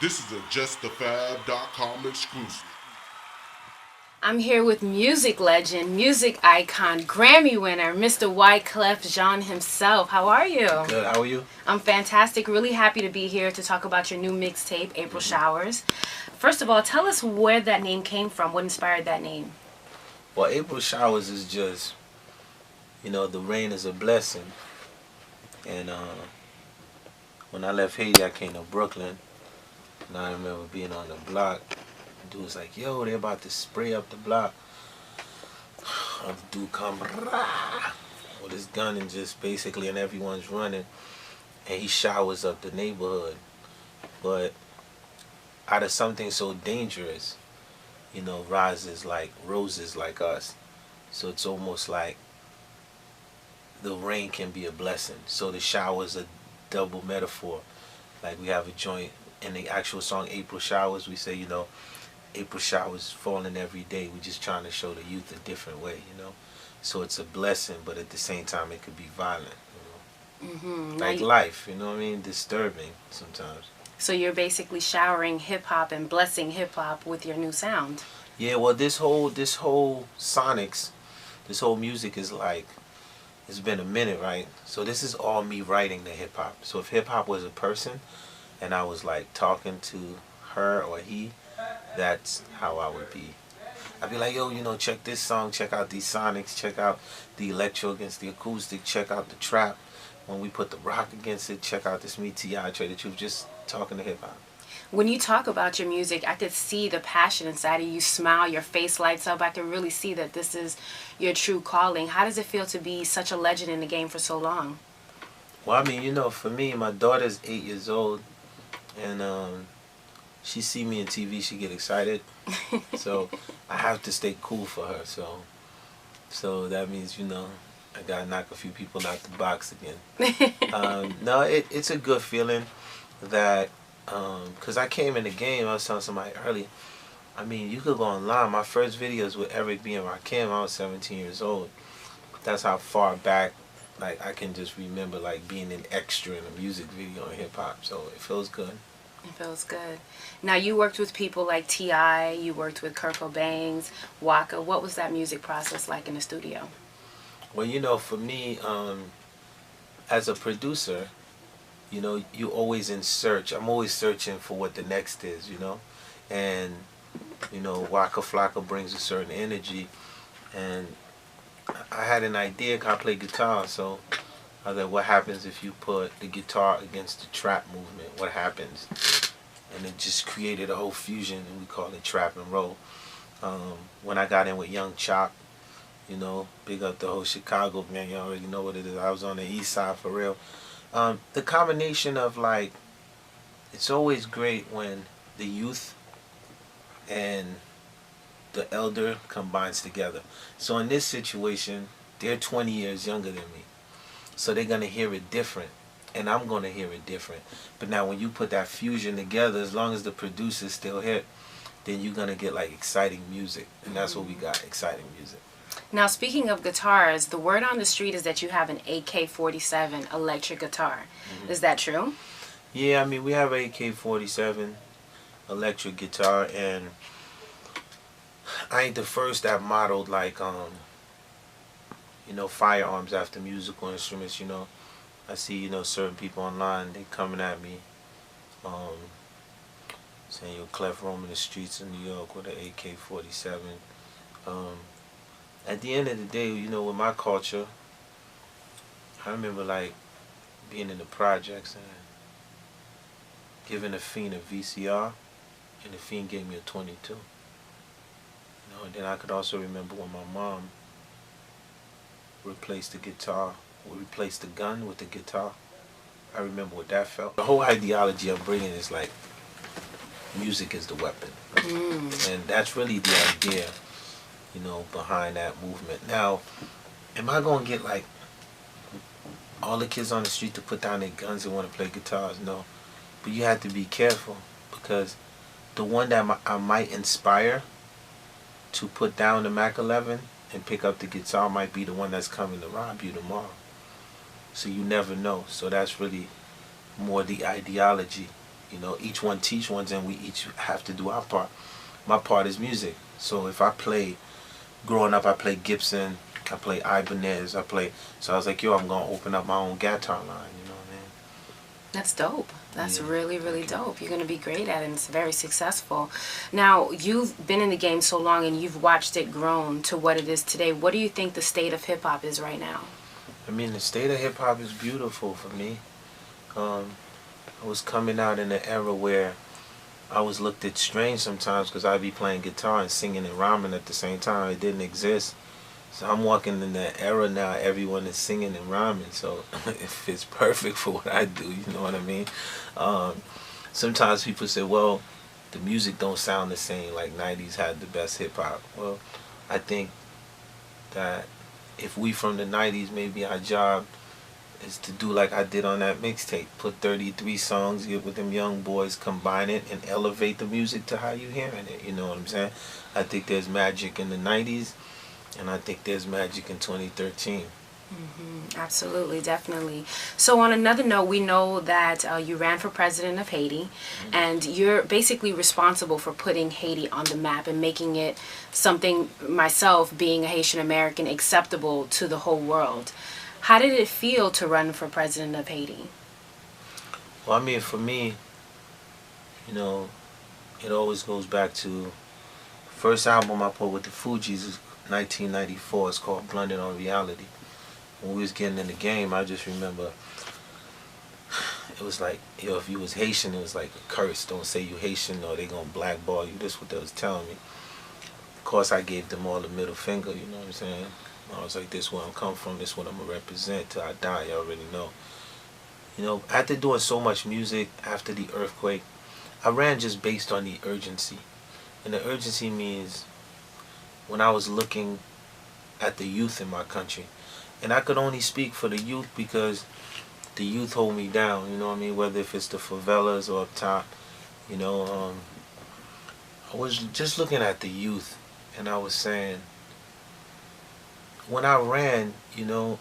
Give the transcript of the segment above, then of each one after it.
This is a JustTheFab.com exclusive. I'm here with music legend, music icon, Grammy winner, Mr. Wyclef Jean himself. How are you? Good. How are you? I'm fantastic. Really happy to be here to talk about your new mixtape, April Showers. First of all, tell us where that name came from. What inspired that name? Well, April showers is just, the rain is a blessing. And when I left Haiti, I came to Brooklyn, and I remember being on the block. The dude was like, "Yo, they're about to spray up the block." The dude come rah, with his gun and just basically, and everyone's running, and he showers up the neighborhood. But out of something so dangerous, rises like roses like us. So it's almost like the rain can be a blessing. So the shower is a double metaphor. Like we have a joint in the actual song April Showers, we say, April showers falling every day. We're just trying to show the youth a different way. So it's a blessing, but at the same time it could be violent. Like life, you know what I mean? Disturbing sometimes. So you're basically showering hip hop and blessing hip hop with your new sound. Yeah, well this whole sonics, this whole music is like, it's been a minute, right? So this is all me writing the hip hop. So if hip hop was a person and I was like talking to her or he, that's how I would be. I'd be like, yo, check this song, check out these sonics, check out the electro against the acoustic, check out the trap. When we put the rock against it, check out this me T.I. Trade the Truth, just talking to hip hop. When you talk about your music, I could see the passion inside of you. You smile, your face lights up. I can really see that this is your true calling. How does it feel to be such a legend in the game for so long? Well, I mean, for me, my daughter's 8 years old, and she see me on TV, she get excited. So I have to stay cool for her. So that means, I gotta knock a few people out the box again. No, it's a good feeling that, because I came in the game, I was telling somebody earlier, I mean, you could go online. My first videos with Eric B and Rakim, I was 17 years old. That's how far back, like, I can just remember, like, being an extra in a music video on hip-hop. So it feels good. It feels good. Now, you worked with people like T.I., you worked with Kurt Cobain's, Waka. What was that music process like in the studio? Well, for me, as a producer, you always in search. I'm always searching for what the next is. And, Waka Flocka brings a certain energy. And I had an idea, 'cause I play guitar, so I was like, what happens if you put the guitar against the trap movement? What happens? And it just created a whole fusion, and we call it trap and roll. When I got in with Young Chop, big up the whole Chicago, man, you already know what it is. I was on the east side for real. The combination of, like, it's always great when the youth and the elder combines together. So in this situation, they're 20 years younger than me. So they're going to hear it different, and I'm going to hear it different. But now when you put that fusion together, as long as the producer's still here, then you're going to get, like, exciting music. And that's what we got, exciting music. Now, speaking of guitars, the word on the street is that you have an AK-47 electric guitar. Is that true? Yeah, I mean, we have an AK-47 electric guitar, and I ain't the first that modeled, like, firearms after musical instruments. I see, certain people online, they coming at me, saying you're Clef roaming the streets of New York with an AK-47. At the end of the day, with my culture, I remember, like, being in the projects and giving a fiend a VCR, and the fiend gave me a 22. And then I could also remember when my mom replaced the gun with the guitar. I remember what that felt. The whole ideology I'm bringing is, like, music is the weapon. And that's really the idea, behind that movement. Now, am I going to get, like, all the kids on the street to put down their guns and want to play guitars? No. But you have to be careful, because the one that I might inspire to put down the Mac 11 and pick up the guitar might be the one that's coming to rob you tomorrow. So you never know. So that's really more the ideology You know, each one teach ones, and we each have to do our part. My part is music. So if I play, growing up, I played Gibson, I played Ibanez, so I was like, yo, I'm going to open up my own guitar line, you know what I mean? That's dope. That's Yeah, really, really thank you. dope. You're going to be great at it, and it's very successful. Now, you've been in the game so long and you've watched it grown to what it is today. What do you think the state of hip-hop is right now? I mean, the state of hip-hop is beautiful for me. I was coming out in an era where I was looked at strange sometimes because I'd be playing guitar and singing and rhyming at the same time. It didn't exist. So I'm walking in that era now. Everyone is singing and rhyming. So it fits perfect for what I do. You know what I mean? Sometimes people say, well, the music don't sound the same. Like 90s had the best hip hop. Well, I think that if we from the 90s, maybe our job is to do like I did on that mixtape. Put 33 songs, get with them young boys, combine it, and elevate the music to how you hearing it. You know what I'm saying? I think there's magic in the 90s, and I think there's magic in 2013. Absolutely, definitely. So on another note, we know that you ran for president of Haiti, and you're basically responsible for putting Haiti on the map and making it something, myself being a Haitian American, acceptable to the whole world. How did it feel to run for president of Haiti? Well, I mean, for me, you know, it always goes back to first album I put with the Fugees is 1994. It's called Blended on Reality. When we was getting in the game, I just remember it was like, yo, if you was Haitian, it was like a curse. Don't say you Haitian or they gonna blackball you. This what they was telling me. Of course, I gave them all the middle finger, you know what I'm saying? I was like, this where I'm come from, this what I'm gonna represent till I die, you already know. You know, after doing so much music, after the earthquake, I ran just based on the urgency. And the urgency means when I was looking at the youth in my country, and I could only speak for the youth because the youth hold me down, you know what I mean? Whether if it's the favelas or up top, you know, I was just looking at the youth and I was saying, when I ran, you know,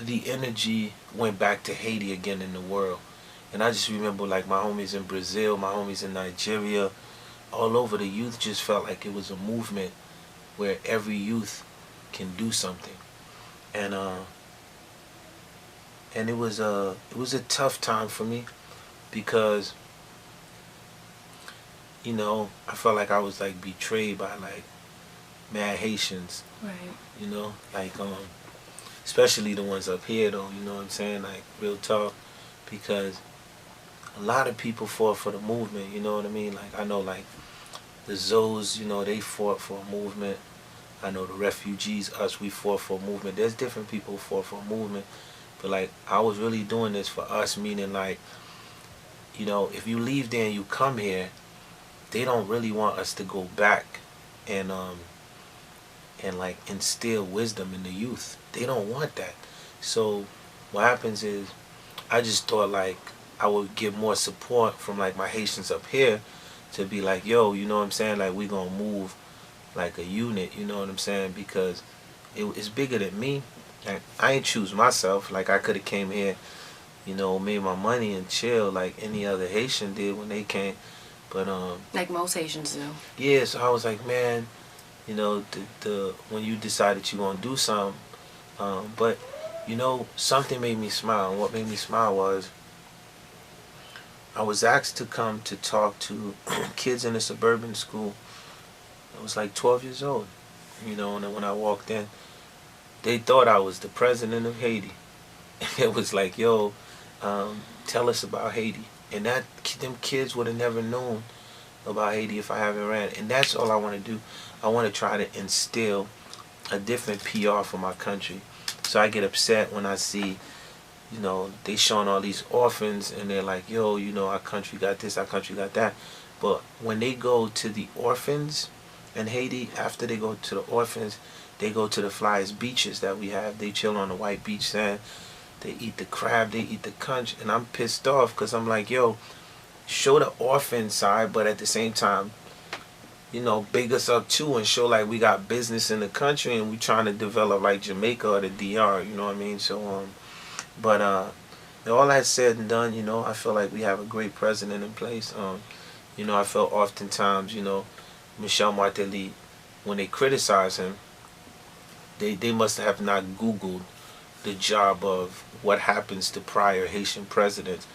the energy went back to Haiti again in the world. And I just remember like my homies in Brazil, my homies in Nigeria, all over, the youth just felt like it was a movement where every youth can do something. And it was a tough time for me because, you know, I felt like I was like betrayed by like mad Haitians. Right. You know, like especially the ones up here though, you know what I'm saying? Like real talk, because a lot of people fought for the movement, you know what I mean? Like I know like the Zoes, you know, they fought for a movement. I know the refugees, us, we fought for a movement. There's different people who fought for a movement. But like I was really doing this for us, meaning like, you know, if you leave there and you come here, they don't really want us to go back and like instill wisdom in the youth. They don't want that. So what happens is I just thought like I would get more support from like my Haitians up here to be like, yo, you know what I'm saying? Like we gonna move like a unit, you know what I'm saying? Because it's bigger than me. Like, I ain't choose myself. Like I could have came here, you know, made my money and chill like any other Haitian did when they came. But Like most Haitians do. yeah, so I was like, man, you know, the when you decide that you're gonna do something, but you know, something made me smile. And what made me smile was I was asked to come to talk to kids in a suburban school. I was like 12 years old, you know, and then when I walked in, they thought I was the president of Haiti. It was like, yo, tell us about Haiti. And that them kids would have never known about Haiti if I haven't ran. And that's all I want to do. I want to try to instill a different PR for my country. So I get upset when I see, you know, they showing all these orphans and they're like, yo, you know, our country got this, our country got that. But when they go to the orphans in Haiti, after they go to the orphans, they go to the flyest beaches that we have. They chill on the white beach sand. They eat the crab, they eat the conch. And I'm pissed off because I'm like, yo, show the orphan side, but at the same time, you know, big us up too and show like we got business in the country and we trying to develop like Jamaica or the DR, you know what I mean? So, but all that said and done, I feel like we have a great president in place. I felt oftentimes, Michel Martelly, when they criticize him, they must have not Googled the job of what happens to prior Haitian presidents.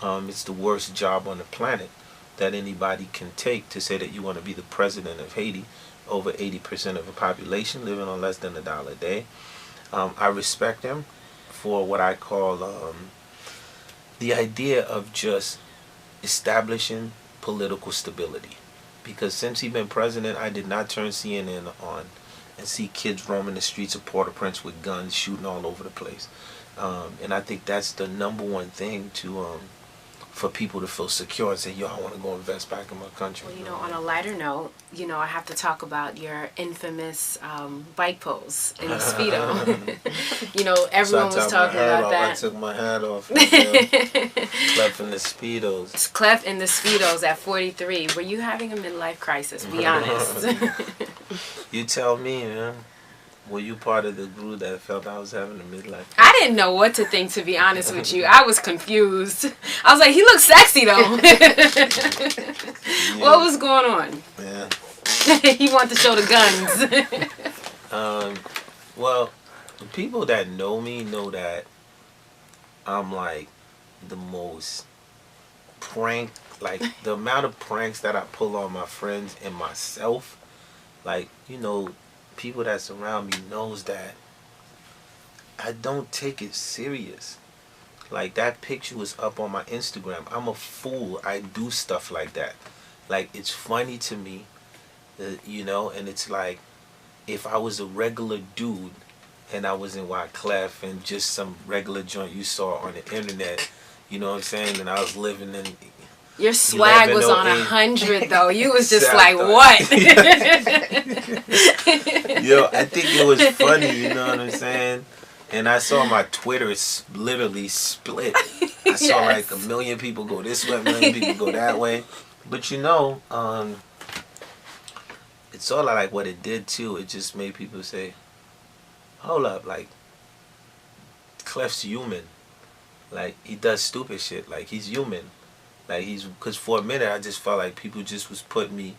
It's the worst job on the planet that anybody can take, to say that you want to be the president of Haiti, over 80% of the population living on less than $1 a day. I respect him for what I call the idea of just establishing political stability. Because since he's been president, I did not turn CNN on and see kids roaming the streets of Port-au-Prince with guns shooting all over the place. And I think that's the number one thing to for people to feel secure and say, yo, I want to go invest back in my country. Well, on a lighter note, I have to talk about your infamous bike pose in the Speedo. Everyone was talking about that. I took my hat off. Clef in the Speedos. It's Clef in the Speedos at 43. Were you having a midlife crisis? Be honest. You tell me, man. Were you part of the group that felt I was having a midlife? I didn't know what to think, to be honest with you. I was confused. I was like, he looks sexy, though. Yeah. What was going on? Yeah. He wanted to show the guns. Well, the people that know me know that I'm like the most the amount of pranks that I pull on my friends and myself, people that surround me knows that I don't take it serious. Like, that picture was up on my Instagram. I'm a fool. I do stuff like that. Like, it's funny to me, and it's like, if I was a regular dude and I was in Wyclef and just some regular joint you saw on the internet, you know what I'm saying, and I was living in... Your swag was on 100, though. You was just like, Exactly. what? Yo, I think it was funny, you know what I'm saying? And I saw my Twitter literally split. I saw like 1 million people go this way, 1 million people go that way. But it's sort of like what it did too. It just made people say, hold up, like, Clef's human. Like, he does stupid shit. Like, he's human. Like, because for a minute I just felt like people just was putting me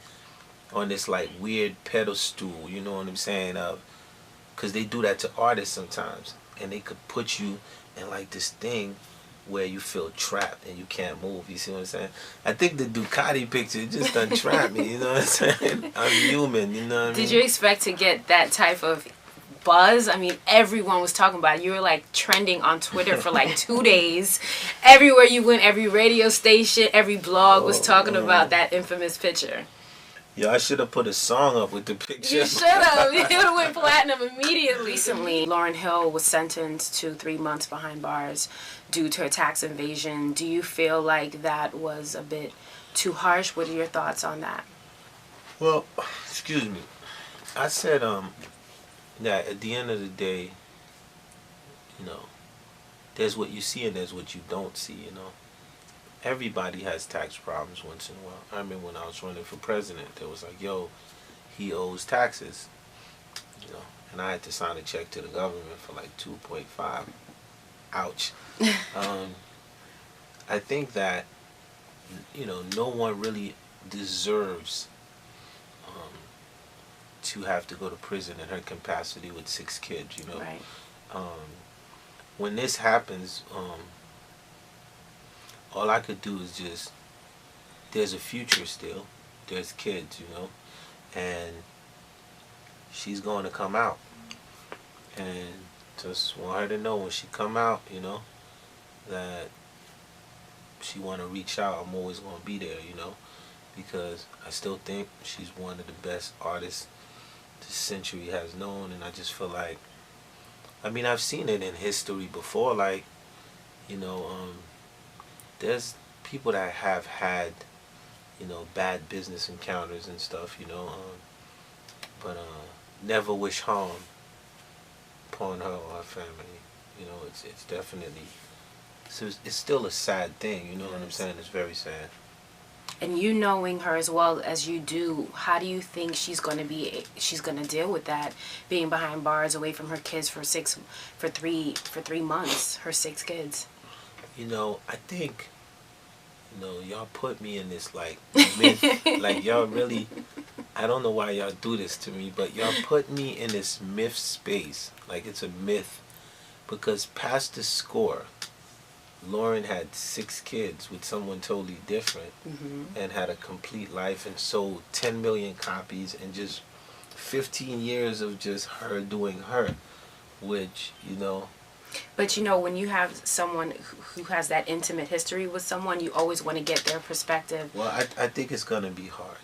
on this like weird pedestal, you know what I'm saying? Because they do that to artists sometimes, and they could put you in like this thing where you feel trapped and you can't move. You see what I'm saying? I think the Ducati picture just done trapped me. You know what I'm saying? I'm human. You know what I mean? Did you expect to get that type of buzz? I mean, everyone was talking about it. You were like trending on Twitter for like 2 days. Everywhere you went, every radio station, every blog was talking about that infamous picture. Yeah, I should have put a song up with the picture. You should have. It would have went platinum immediately. Recently, Lauryn Hill was sentenced to 3 months behind bars due to a tax evasion. Do you feel like that was a bit too harsh? What are your thoughts on that? Well, excuse me. I said that at the end of the day, there's what you see and there's what you don't see, Everybody has tax problems once in a while. I remember when I was running for president, there was like, yo, he owes taxes, and I had to sign a check to the government for like 2.5. Ouch. I think that, no one really deserves to have to go to prison in her capacity with 6 kids, Right. When this happens, all I could do is just, there's a future still, there's kids, and she's going to come out, and just want her to know when she come out, that she want to reach out. I'm always going to be there, because I still think she's one of the best artists this century has known. And I just feel like, I've seen it in history before, like, there's people that have had, bad business encounters and stuff, but never wish harm upon her or her family. It's definitely, it's still a sad thing, you know what I'm saying? It's very sad. And you knowing her as well as you do, how do you think she's going to deal with that, being behind bars, away from her kids for 3 months, her 6 kids? I think, y'all put me in this like myth, like y'all really. I don't know why y'all do this to me, but y'all put me in this myth space, like it's a myth, because past the score, Lauryn had 6 kids with someone totally different, and had a complete life and sold 10 million copies and just 15 years of just her doing her, which, But when you have someone who has that intimate history with someone, you always want to get their perspective. well, I think it's going to be hard.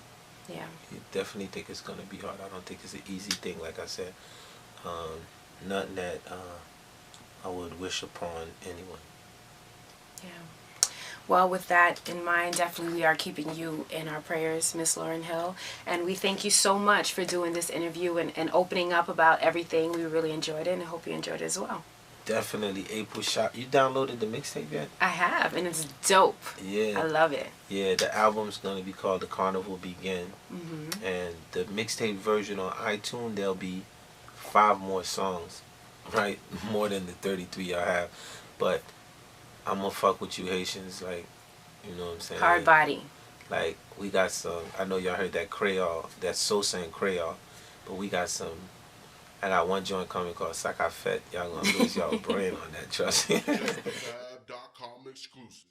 Yeah. I definitely think it's going to be hard. I don't think it's an easy thing, like I said. Nothing that I would wish upon anyone. Yeah. Well, with that in mind, definitely we are keeping you in our prayers, Miss Lauryn Hill. And we thank you so much for doing this interview and opening up about everything. We really enjoyed it, and I hope you enjoyed it as well. Definitely. April Shop. You downloaded the mixtape yet? I have, and it's dope. Yeah. I love it. Yeah, the album's going to be called The Carnival Begin. And the mixtape version on iTunes, there'll be 5 more songs, right? More than the 33 y'all have. But I'm going to fuck with you Haitians, like, you know what I'm saying? Hard body. Like, we got some, I know y'all heard that Creole, that Sosa and Creole, but we got some, I got one joint coming called Sakafet. Y'all gonna lose y'all brain on that, trust me. JustTheFab.com exclusive.